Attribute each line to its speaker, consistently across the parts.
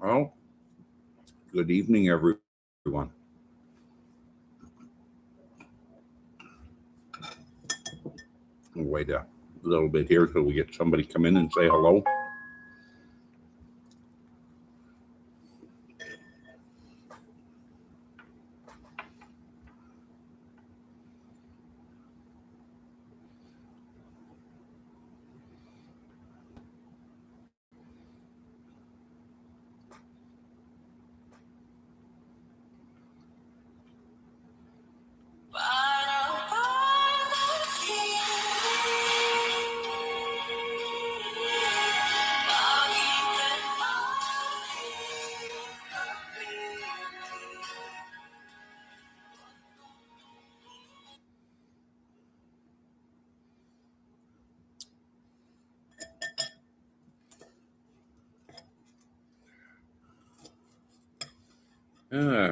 Speaker 1: Well, good evening, everyone. We'll wait a little bit here till we get somebody come in and say hello.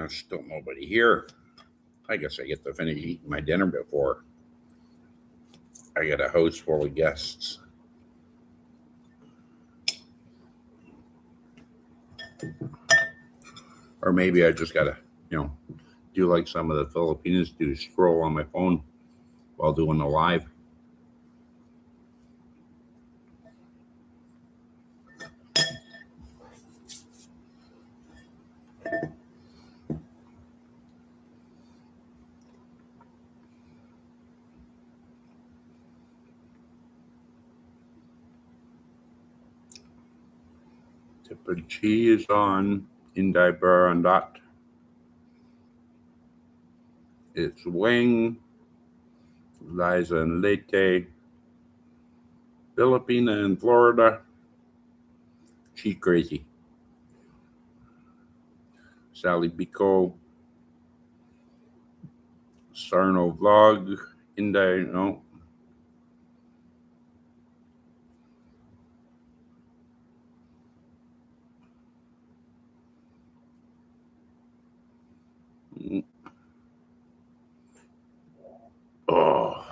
Speaker 1: Still nobody here. I guess I get to finish eating my dinner before I get a house full of guests. Or maybe I just gotta, you know, do like some of the Filipinos do, scroll on my phone while doing the live. Tipperchi is on. Inday Barandot. It's Wing, Liza and Leyte, Filipina in Florida. She crazy. Sally Bico, Sarno Vlog, Inday, no. Oh,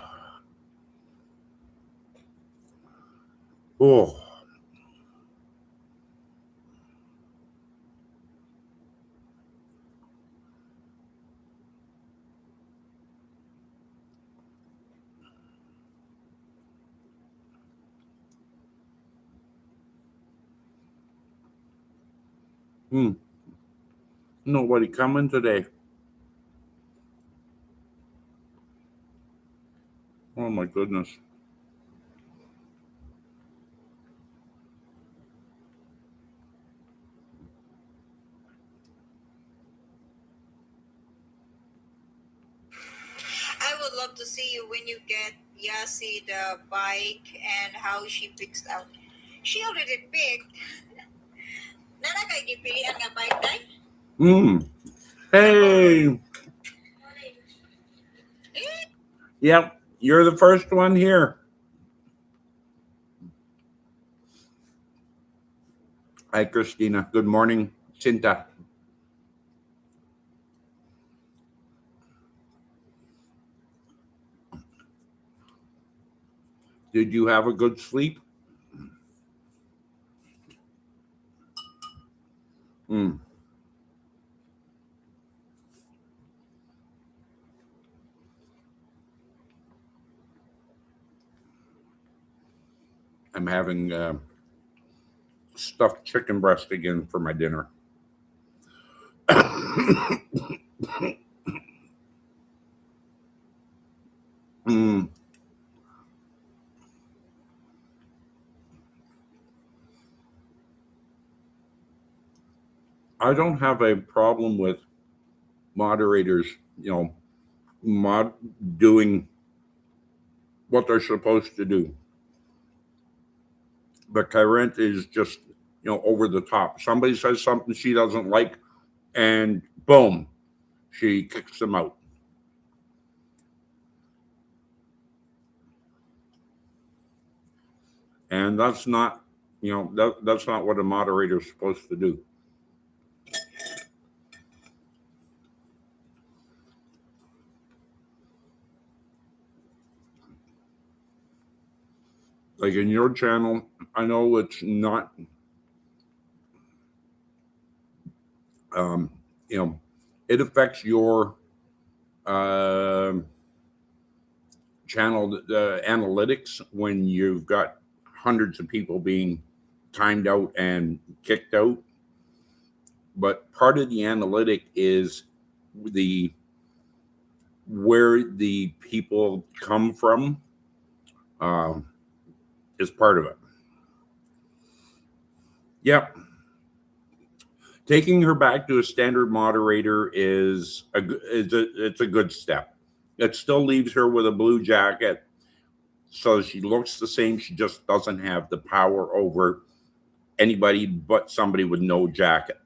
Speaker 1: oh. Hmm. Nobody coming today. Oh my goodness.
Speaker 2: I would love to see you when you get Yasi the bike and how she picks out. She already picked. Nana kay gipilian nga bike day?
Speaker 1: Hmm. Hey. Yep. You're the first one here. Hi, Christina. Good morning. Cinta. Did you have a good sleep? Hmm. I'm having stuffed chicken breast again for my dinner. Mm, I don't have a problem with moderators, you know, mod doing what they're supposed to do. But Kyrent is just, over the top. Somebody says something she doesn't like, and boom, she kicks them out. And that's not, that's not what a moderator is supposed to do. Like in your channel, I know it's not You know, it affects your channel analytics when you've got hundreds of people being timed out and kicked out. But part of the analytic is where the people come from is part of it. Yep. Taking her back to a standard moderator it's a good step. It still leaves her with a blue jacket, so she looks the same. She just doesn't have the power over anybody but somebody with no jacket.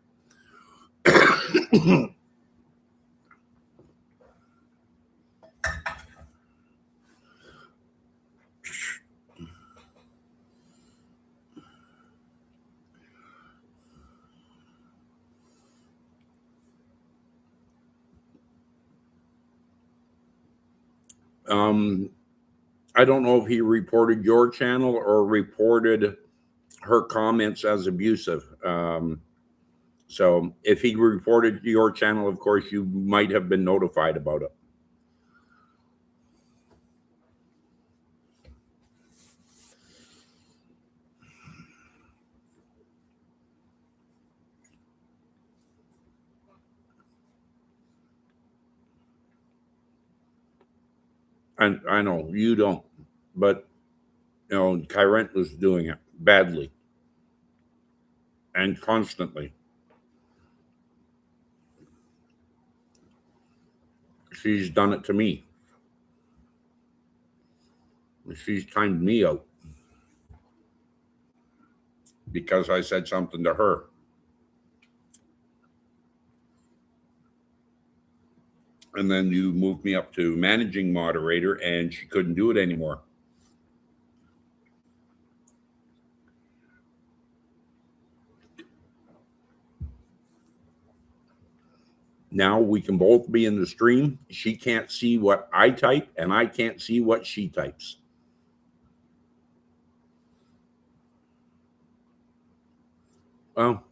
Speaker 1: I don't know if he reported your channel or reported her comments as abusive. So if he reported your channel, of course, you might have been notified about it. And I know you don't, but you know, Kyrent was doing it badly and constantly. She's done it to me. She's timed me out because I said something to her. And then you moved me up to managing moderator, and she couldn't do it anymore. Now we can both be in the stream. She can't see what I type, and I can't see what she types. Well,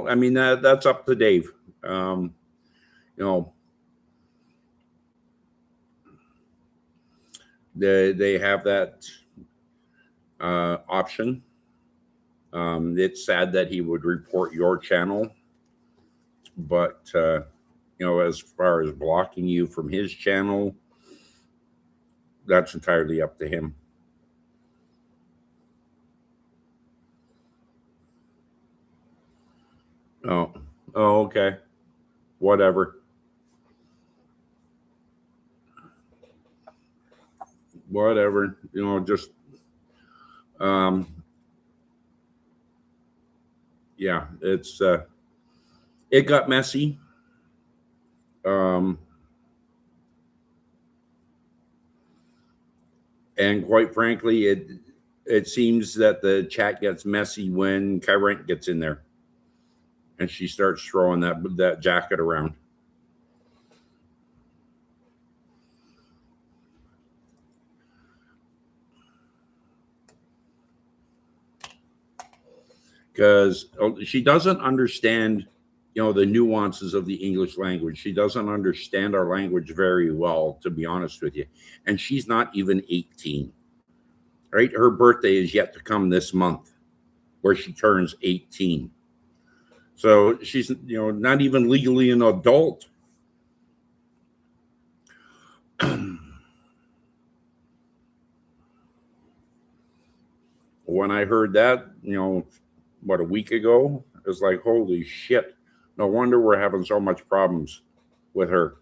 Speaker 1: I mean, that's up to Dave. You know, they have that option. It's sad that he would report your channel, but you know, as far as blocking you from his channel, that's entirely up to him. Oh, okay, whatever. You know, just yeah, it got messy. And quite frankly, it seems that the chat gets messy when Kyrent gets in there and she starts throwing that jacket around. Because she doesn't understand, you know, the nuances of the English language. She doesn't understand our language very well, to be honest with you. And she's not even 18, right? Her birthday is yet to come this month, where she turns 18. So she's, you know, not even legally an adult. When I heard that, you know, what, a week ago, it was like, holy shit. No wonder we're having so much problems with her.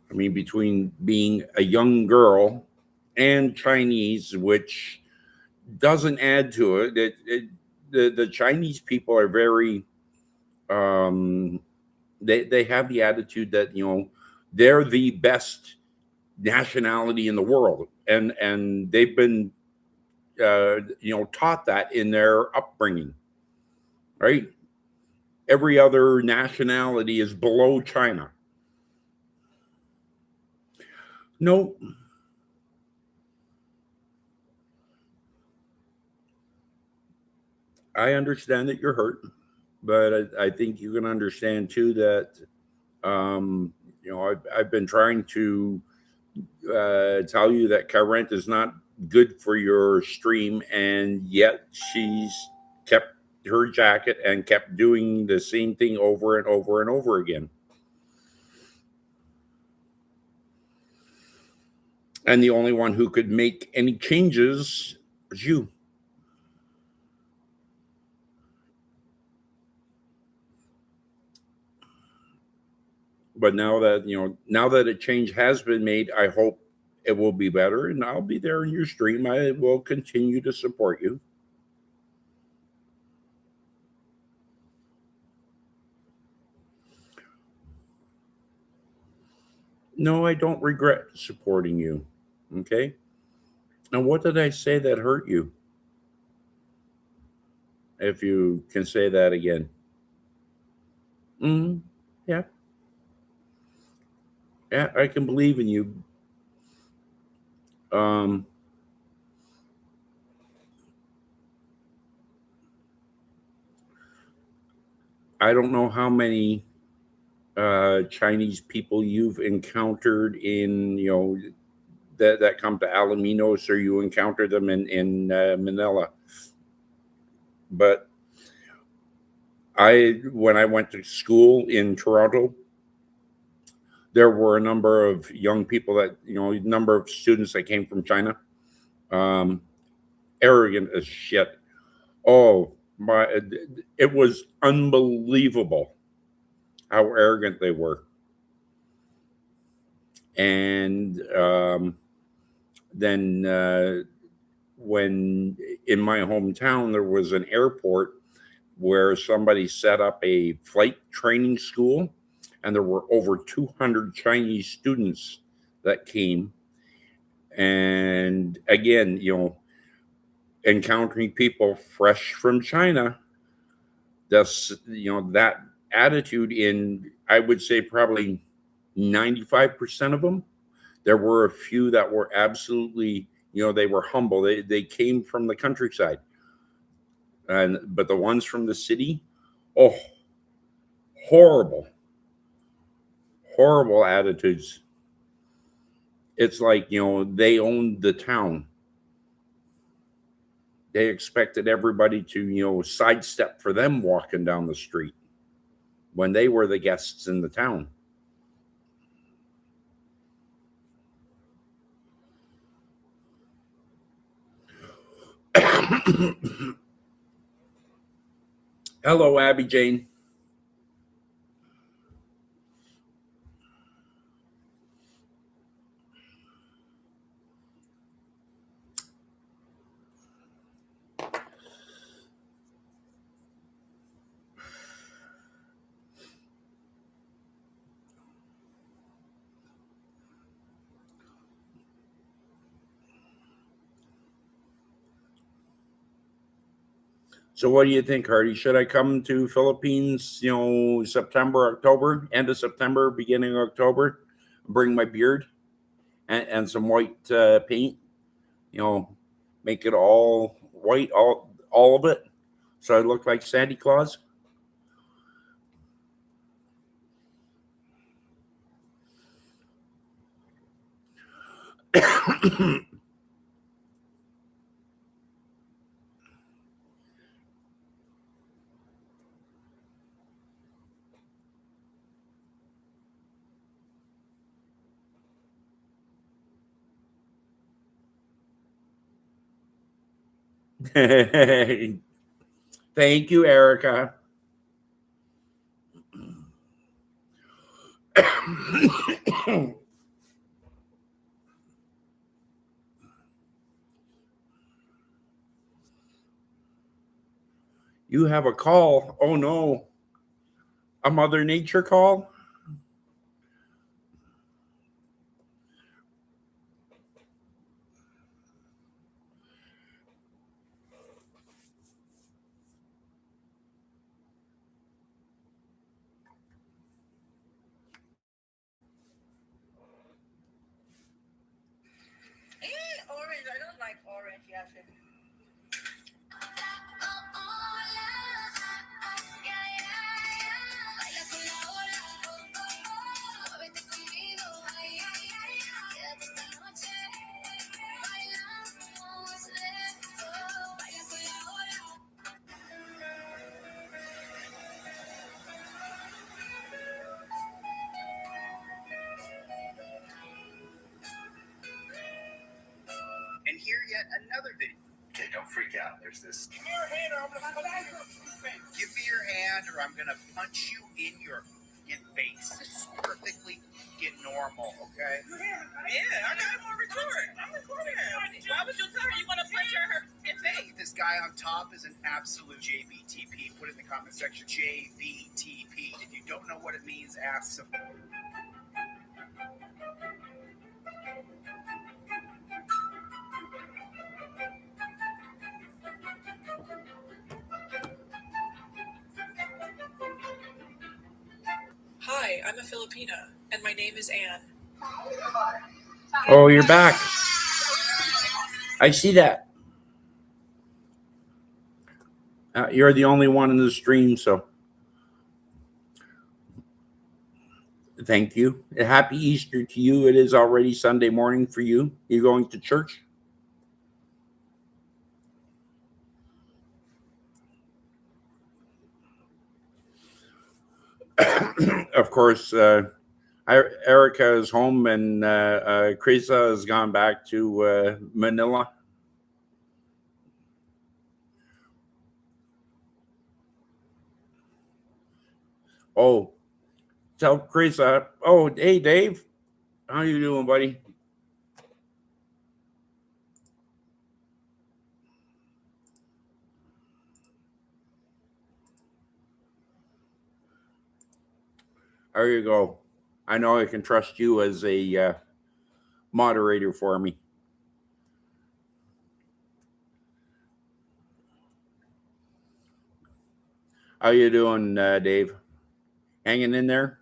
Speaker 1: I mean, between being a young girl and Chinese, which doesn't add to it, the Chinese people are very, they have the attitude that, you know, they're the best nationality in the world, and they've been, you know, taught that in their upbringing, right? Every other nationality is below China. No. I understand that you're hurt, but I think you can understand too that I've been trying to tell you that Current is not good for your stream, and yet she's kept her jacket and kept doing the same thing over and over and over again. And the only one who could make any changes was you. But now that a change has been made, I hope it will be better, and I'll be there in your stream. I will continue to support you. No, I don't regret supporting you. Okay. And what did I say that hurt you? If you can say that again. Mm, yeah. Yeah, I can believe in you. Um, I don't know how many Chinese people you've encountered in, that come to Alaminos, or you encounter them in Manila. But when I went to school in Toronto, there were a number of young people that, a number of students that came from China, um, arrogant as shit. Oh my! It was unbelievable how arrogant they were. And then when in my hometown there was an airport where somebody set up a flight training school, and there were over 200 Chinese students that came. And again, encountering people fresh from China, that's that attitude in, I would say, probably 95% of them. There were a few that were absolutely, they were humble. They came from the countryside, and but the ones from the city, oh, horrible, horrible attitudes. It's like, they owned the town. They expected everybody to, sidestep for them walking down the street when they were the guests in the town. Hello, Abby Jane. So, what do you think, Hardy? Should I come to Philippines? September, October, end of September, beginning of October. Bring my beard and some white paint. You know, make it all white, all of it, so I look like Santa Claus. Thank you, Erica. You have a call. Oh no, a Mother Nature call.
Speaker 2: Orange. I don't like orange. Yes.
Speaker 3: There's this. Give me your hand, or I'm gonna punch you in your face. Give me your hand, or I'm gonna punch you in your face. This is perfectly normal, okay?
Speaker 4: Yeah, I got him on record. I'm recording him. Why would you tell her you want to punch her in the face?
Speaker 3: This guy on top is an absolute JBTP. Put it in the comment section. JBTP. If you don't know what it means, ask some.
Speaker 5: Hi, I'm a Filipina, and my name is Anne.
Speaker 1: Oh, you're back. I see that. You're the only one in the stream, so thank you. Happy Easter to you. It is already Sunday morning for you. You going to church? Of course, Erica is home, and Krisa has gone back to Manila. Oh, tell Krisa. Oh, hey, Dave. How you doing, buddy? There you go. I know I can trust you as a moderator for me. How you doing, Dave? Hanging in there?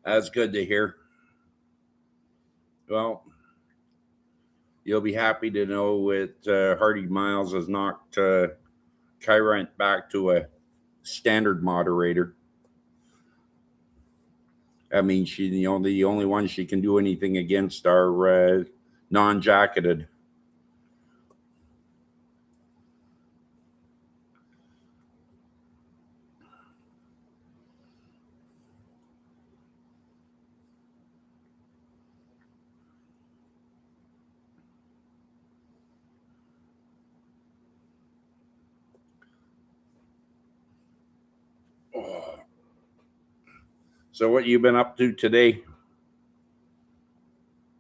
Speaker 1: That's good to hear. Well, you'll be happy to know that Hardy Miles has knocked Kyrant back to a standard moderator. I mean, she's the only one she can do anything against are non-jacketed. So what you been up to today?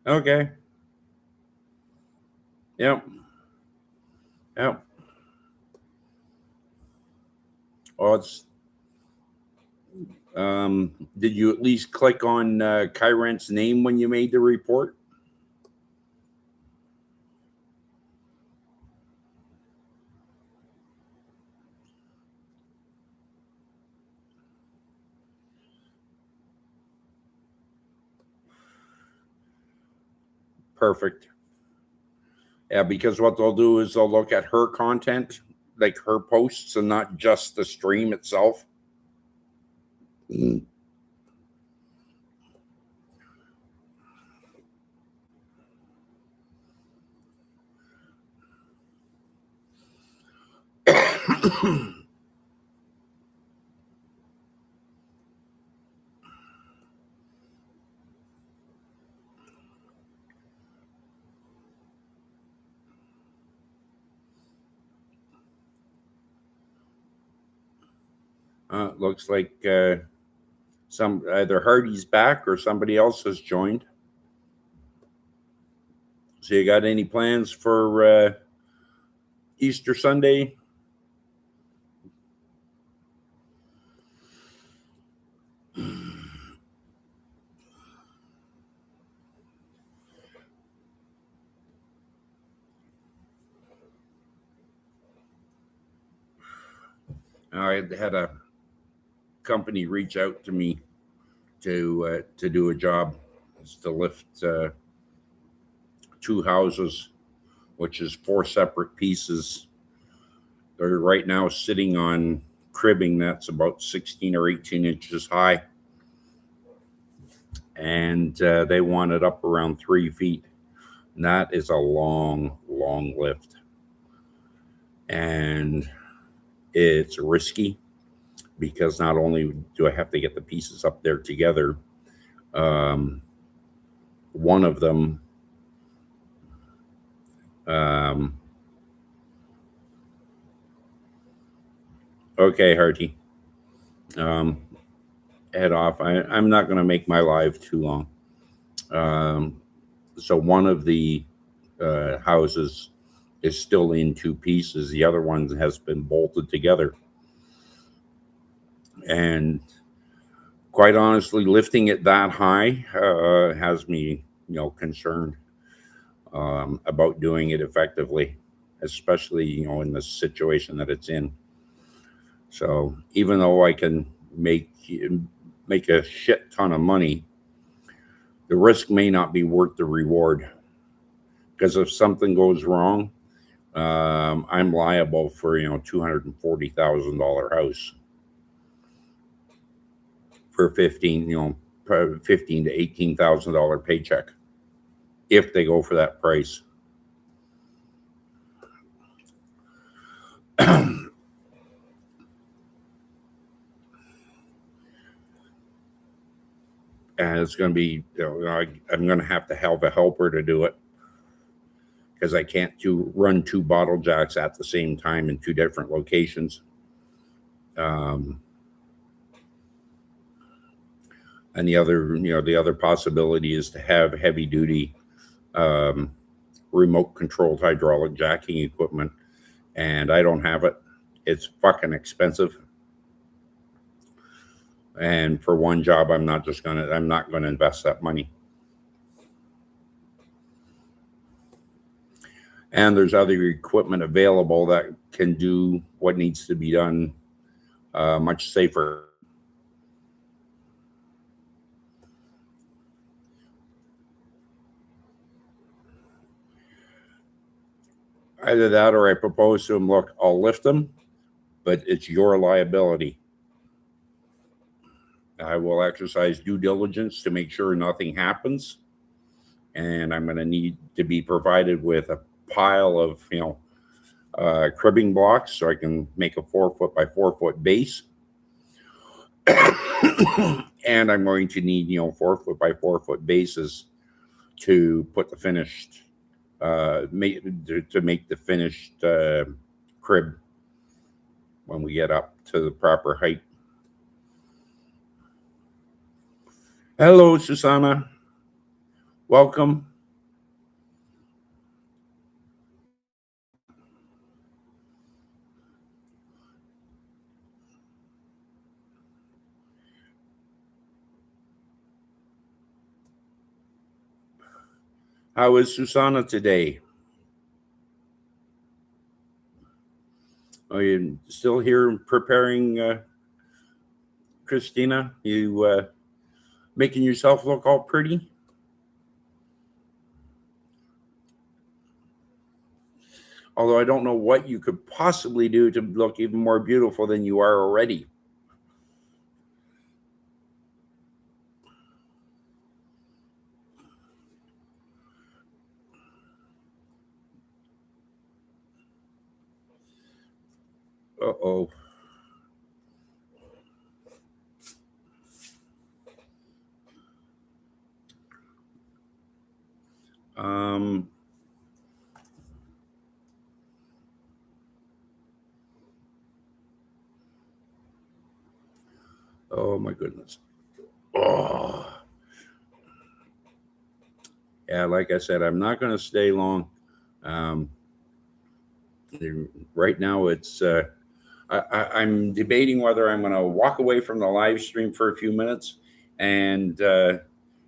Speaker 1: Okay. Yep. Oh, it's. Did you at least click on Kyrant's name when you made the report? Perfect. Yeah, because what they'll do is they'll look at her content, like her posts, and not just the stream itself. Looks like some either Hardy's back or somebody else has joined. So you got any plans for Easter Sunday? I had a company reach out to me to do a job. It's to lift 2 houses, which is 4 separate pieces. They're right now sitting on cribbing that's about 16 or 18 inches high. and they want it up around 3 feet. And that is a long, long lift. And it's risky because not only do I have to get the pieces up there together, one of them okay, Harty. Head off. I'm not going to make my live too long. So one of the houses is still in 2 pieces. The other one has been bolted together. And quite honestly, lifting it that high has me, concerned about doing it effectively, especially, in the situation that it's in. So even though I can make a shit ton of money, the risk may not be worth the reward. Because if something goes wrong, I'm liable for $240,000 house for $15,000 to $18,000 paycheck if they go for that price. And it's going to be, I'm going to have a helper to do it because I can't run 2 bottle jacks at the same time in 2 different locations. And the other possibility is to have heavy duty remote controlled hydraulic jacking equipment, and I don't have it. It's fucking expensive. And for one job, I'm not going to invest that money. And there's other equipment available that can do what needs to be done much safer. Either that or I propose to him, look, I'll lift them, but it's your liability. I will exercise due diligence to make sure nothing happens. And I'm going to need to be provided with a pile of, cribbing blocks so I can make a 4 foot by 4 foot base. And I'm going to need, 4 foot by 4 foot bases to put the finished, to make the finished crib when we get up to the proper height. Hello, Susanna. Welcome. How is Susanna today? Are you still here preparing, Christina? You making yourself look all pretty? Although I don't know what you could possibly do to look even more beautiful than you are already. Uh-oh. Oh my goodness. Oh. Yeah, like I said, I'm not going to stay long. Right now, it's I'm debating whether I'm going to walk away from the live stream for a few minutes and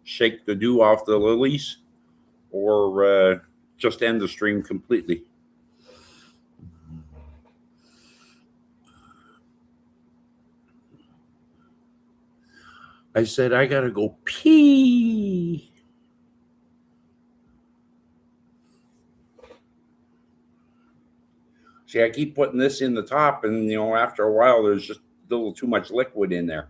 Speaker 1: shake the dew off the lilies, or just end the stream completely. I said, I got to go pee. See, I keep putting this in the top, and, after a while, there's just a little too much liquid in there.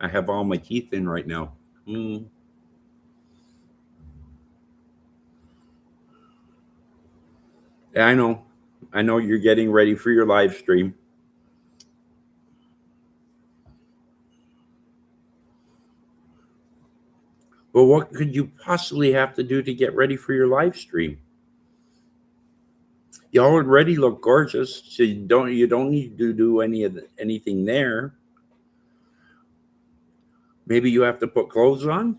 Speaker 1: I have all my teeth in right now. Mm. Yeah, I know. I know you're getting ready for your live stream. But what could you possibly have to do to get ready for your live stream? You already look gorgeous, so you don't need to do anything there. Maybe you have to put clothes on.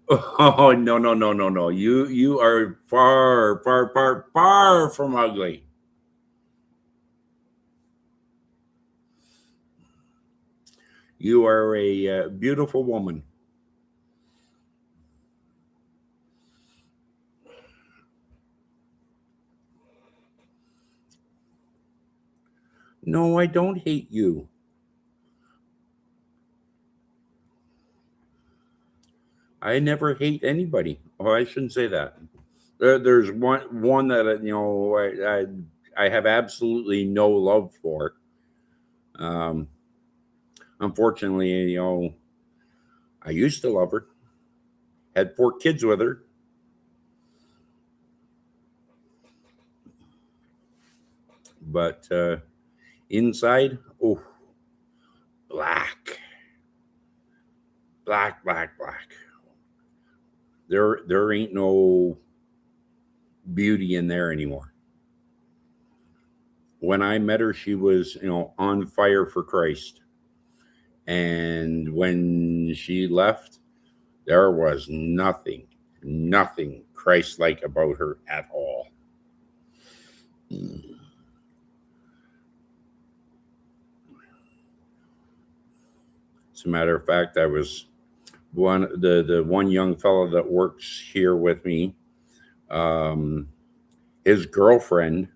Speaker 1: Oh no no no no no! You are far far far far from ugly. You are a beautiful woman. No, I don't hate you. I never hate anybody. Oh, I shouldn't say that. There's one that I have absolutely no love for. Um, Unfortunately, I used to love her. Had 4 kids with her. But inside, oh, black, black, black, black. There ain't no beauty in there anymore. When I met her, she was, on fire for Christ. And when she left, there was nothing Christ-like about her at all. As a matter of fact, I was the one young fellow that works here with me. His girlfriend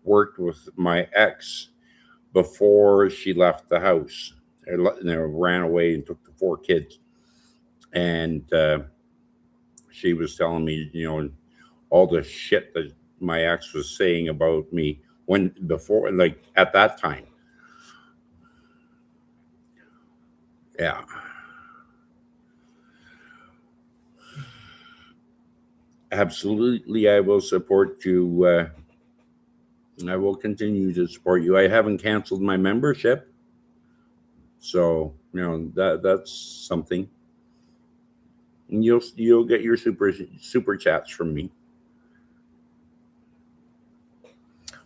Speaker 1: worked with my ex before she left the house. They ran away and took the 4 kids. And she was telling me, all the shit that my ex was saying about me before, like at that time. Yeah. Absolutely, I will support you. I will continue to support you. I haven't canceled my membership, so that's something. And you'll get your super chats from me.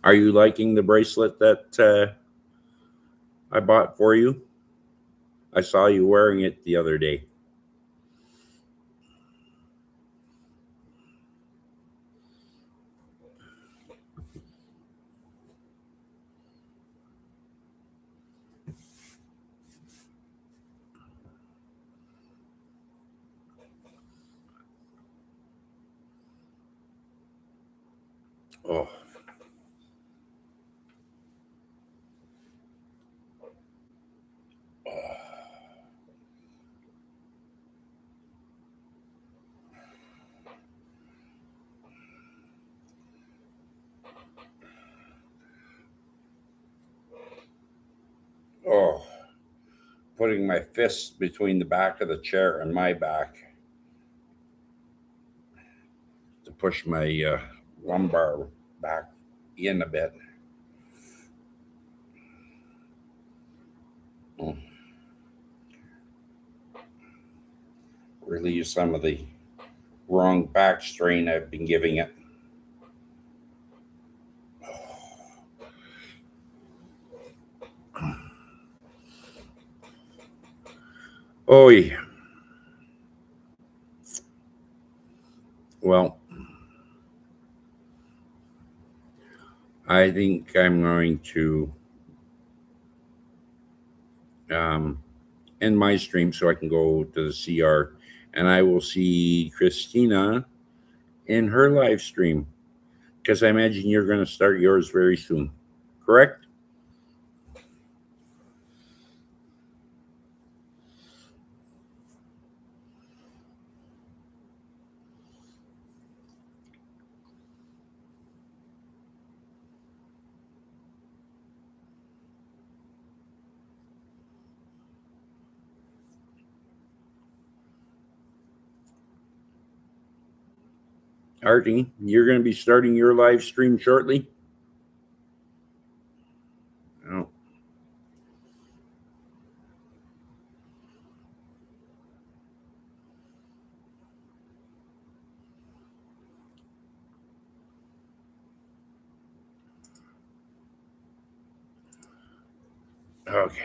Speaker 1: Are you liking the bracelet that I bought for you? I saw you wearing it the other day. Oh. Oh, putting my fist between the back of the chair and my back to push my lumbar back in a bit. Oh. Relieve some of the wrong back strain I've been giving it. Oh, yeah. Well, I think I'm going to end my stream so I can go to the CR, and I will see Christina in her live stream, because I imagine you're going to start yours very soon. Correct? Artie, you're going to be starting your live stream shortly? Oh. Okay.